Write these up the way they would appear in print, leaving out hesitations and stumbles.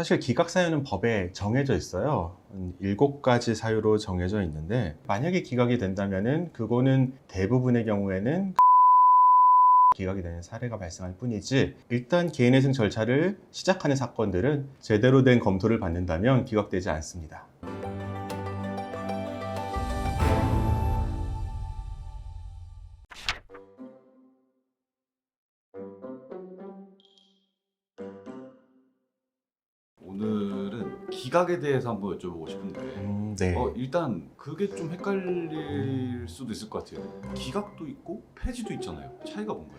사실 기각 사유는 법에 정해져 있어요. 7가지 사유로 정해져 있는데, 만약에 기각이 된다면은 그거는 대부분의 경우에는 기각이 되는 사례가 발생할 뿐이지, 일단 개인회생 절차를 시작하는 사건들은 제대로 된 검토를 받는다면 기각되지 않습니다. 오늘은 기각에 대해서 한번 여쭤보고 싶은데 네. 일단 그게 좀 헷갈릴 수도 있을 것 같아요. 기각도 있고 폐지도 있잖아요. 차이가 뭔가요?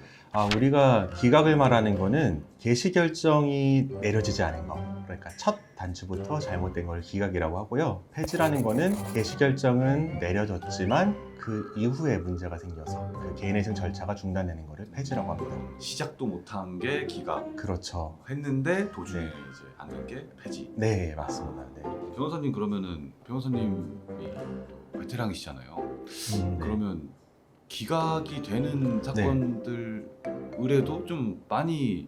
우리가 기각을 말하는 거는 개시 결정이 내려지지 않은 거, 그러니까 첫 단추부터 잘못된 걸 기각이라고 하고요. 폐지라는 거는 개시 결정은 내려졌지만 그 이후에 문제가 생겨서 그 개인회생 절차가 중단되는 거를 폐지라고 합니다. 시작도 못한 게 기각 그렇죠. 했는데 도중에 네. 이제 안 된 게 폐지. 네, 맞습니다. 네. 변호사님, 그러면은 변호사님이 베테랑이시잖아요. 네. 그러면 기각이 되는 사건들 의뢰도 좀 많이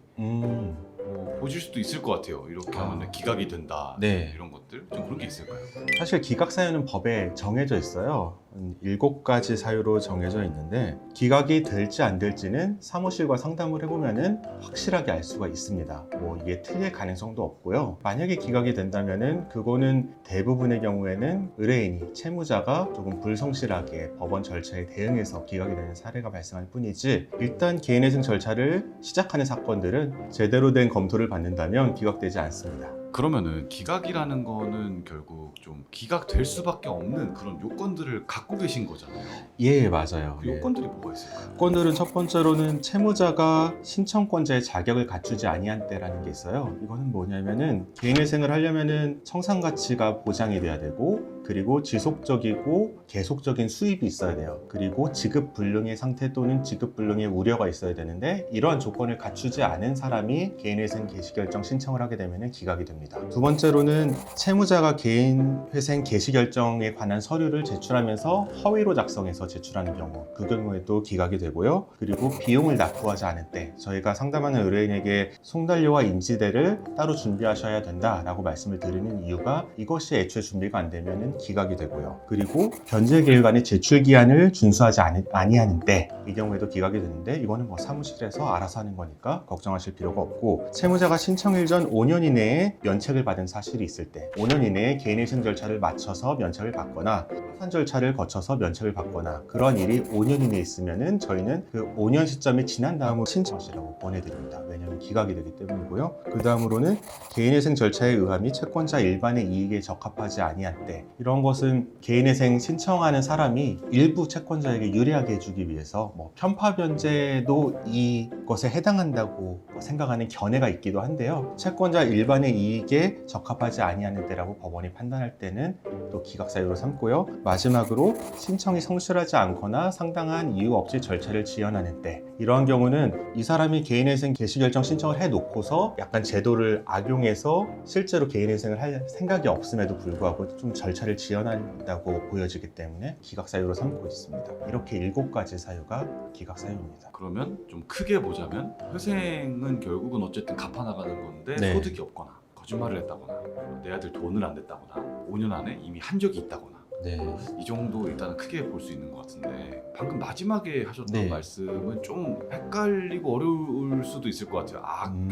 보실 수도 있을 것 같아요. 이렇게 하면 기각이 된다. 네. 이런 것들 좀 그런 게 있을까요? 사실 기각 사유는 법에 정해져 있어요. 7가지 사유로 정해져 있는데, 기각이 될지 안 될지는 사무실과 상담을 해보면은 확실하게 알 수가 있습니다. 이게 틀릴 가능성도 없고요. 만약에 기각이 된다면은 그거는 대부분의 경우에는 의뢰인이, 채무자가 조금 불성실하게 법원 절차에 대응해서 기각이 되는 사례가 발생할 뿐이지, 일단 개인회생 절차를 시작하는 사건들은 제대로 된 검토를 받는다면 기각되지 않습니다. 그러면은 기각이라는 거는 결국 좀 기각될 수밖에 없는 그런 요건들을 갖고 계신 거잖아요. 예, 맞아요. 그 요건들이 뭐가 있을까요? 요건들은 첫 번째로는 채무자가 신청권자의 자격을 갖추지 아니한 때라는 게 있어요. 이거는 뭐냐면은 개인회생을 하려면은 청산가치가 보장이 돼야 되고, 그리고 지속적이고 계속적인 수입이 있어야 돼요. 그리고 지급불능의 상태 또는 지급불능의 우려가 있어야 되는데, 이러한 조건을 갖추지 않은 사람이 개인회생 개시결정 신청을 하게 되면 기각이 됩니다. 두 번째로는 채무자가 개인회생 개시결정에 관한 서류를 제출하면서 허위로 작성해서 제출하는 경우, 그 경우에도 기각이 되고요. 그리고 비용을 납부하지 않을 때, 저희가 상담하는 의뢰인에게 송달료와 인지대를 따로 준비하셔야 된다라고 말씀을 드리는 이유가, 이것이 애초에 준비가 안 되면 기각이 되고요. 그리고 변제계획안의 제출기한을 준수하지 아니하는 때, 이 경우에도 기각이 되는데, 이거는 사무실에서 알아서 하는 거니까 걱정하실 필요가 없고, 채무자가 신청일 전 5년 이내에 면책을 받은 사실이 있을 때, 5년 이내에 개인회생 절차를 마쳐서 면책을 받거나 파산 절차를 거쳐서 면책을 받거나, 그런 일이 5년 이내에 있으면은 저희는 그 5년 시점이 지난 다음으로 신청하시라고 보내드립니다. 왜냐하면 기각이 되기 때문이고요. 그 다음으로는 개인회생 절차에 의함이 채권자 일반의 이익에 적합하지 아니한 때, 이런 것은 개인회생 신청하는 사람이 일부 채권자에게 유리하게 해주기 위해서 편파 변제도 이것에 해당한다고 생각하는 견해가 있기도 한데요. 채권자 일반의 이익에 적합하지 아니하는 때라고 법원이 판단할 때는 또 기각 사유로 삼고요. 마지막으로 신청이 성실하지 않거나 상당한 이유 없이 절차를 지연하는 때, 이러한 경우는 이 사람이 개인회생 개시결정 신청을 해놓고서 약간 제도를 악용해서 실제로 개인회생을 할 생각이 없음에도 불구하고 좀 절차를 지연한다고 보여지기 때문에 기각 사유로 삼고 있습니다. 이렇게 7가지 사유가 기각 사유입니다. 그러면 좀 크게 보자면, 회생은 결국은 어쨌든 갚아나가는 건데 네. 소득이 없거나 거짓말을 했다거나 내 아들 돈을 안 냈다거나 5년 안에 이미 한 적이 있다거나, 네. 이 정도 일단은 크게 볼 수 있는 것 같은데, 방금 마지막에 하셨던 네. 말씀은 좀 헷갈리고 어려울 수도 있을 것 같아요.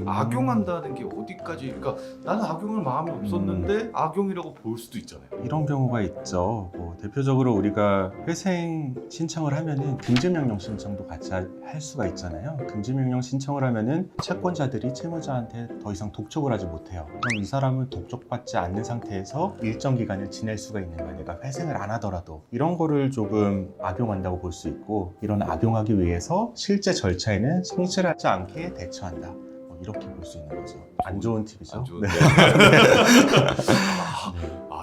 악용한다는 게 어디까지, 그러니까 나는 악용할 마음이 없었는데 악용이라고 볼 수도 있잖아요. 이런 경우가 있죠. 대표적으로 우리가 회생 신청을 하면은 금지명령 신청도 같이 할 수가 있잖아요. 금지명령 신청을 하면은 채권자들이 채무자한테 더 이상 독촉을 하지 못해요. 그럼 이 사람은 독촉받지 않는 상태에서 일정 기간을 지낼 수가 있는 거예요. 내가 회생을 안 하더라도. 이런 거를 조금 악용한다고 볼 수 있고, 이런 악용하기 위해서 실제 절차에는 성실하지 않게 대처한다. 이렇게 볼 수 있는 거죠. 안 좋은 팁이죠. 안 좋은 네.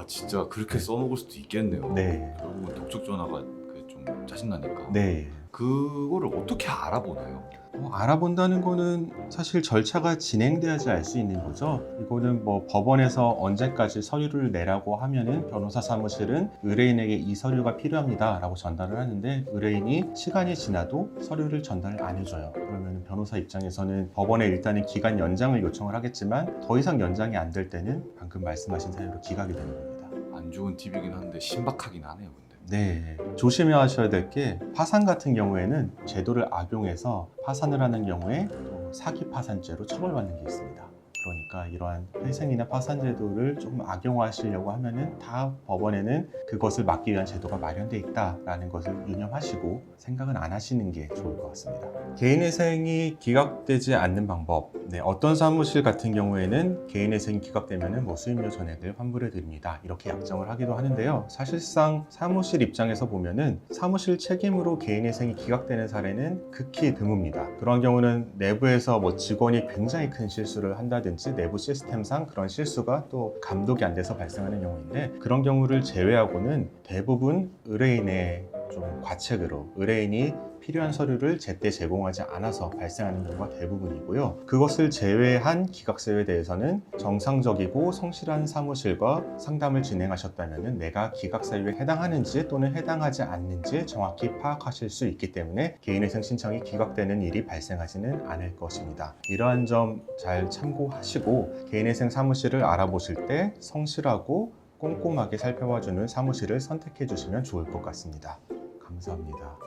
진짜 그렇게 써먹을 수도 있겠네요. 네. 결국은 독촉 전화가 좀 짜증나니까. 네. 그거를 어떻게 알아보나요? 알아본다는 거는 사실 절차가 진행돼야지 알 수 있는 거죠. 이거는 뭐 법원에서 언제까지 서류를 내라고 하면은 변호사 사무실은 의뢰인에게 이 서류가 필요합니다 라고 전달을 하는데, 의뢰인이 시간이 지나도 서류를 전달을 안 해줘요. 그러면 변호사 입장에서는 법원에 일단은 기간 연장을 요청을 하겠지만, 더 이상 연장이 안 될 때는 방금 말씀하신 사유로 기각이 되는 겁니다. 안 좋은 팁이긴 한데 신박하긴 하네요. 근데. 네, 조심하셔야 될 게, 파산 같은 경우에는 제도를 악용해서 파산을 하는 경우에 또 사기 파산죄로 처벌받는 게 있습니다. 그러니까 이러한 회생이나 파산 제도를 조금 악용하시려고 하면은 다 법원에는 그것을 막기 위한 제도가 마련돼 있다라는 것을 유념하시고 생각은 안 하시는 게 좋을 것 같습니다. 개인회생이 기각되지 않는 방법. 어떤 사무실 같은 경우에는 개인회생이 기각되면은 뭐 수임료 전액을 환불해 드립니다, 이렇게 약정을 하기도 하는데요. 사실상 사무실 입장에서 보면은 사무실 책임으로 개인회생이 기각되는 사례는 극히 드뭅니다. 그런 경우는 내부에서 뭐 직원이 굉장히 큰 실수를 한다든지 내부 시스템상 그런 실수가 또 감독이 안 돼서 발생하는 경우인데, 그런 경우를 제외하고는 대부분 의뢰인의 좀 과책으로 의뢰인이 필요한 서류를 제때 제공하지 않아서 발생하는 경우가 대부분이고요. 그것을 제외한 기각사유에 대해서는 정상적이고 성실한 사무실과 상담을 진행하셨다면 내가 기각사유에 해당하는지 또는 해당하지 않는지 정확히 파악하실 수 있기 때문에 개인회생 신청이 기각되는 일이 발생하지는 않을 것입니다. 이러한 점 잘 참고하시고 개인회생 사무실을 알아보실 때 성실하고 꼼꼼하게 살펴봐주는 사무실을 선택해 주시면 좋을 것 같습니다. 감사합니다.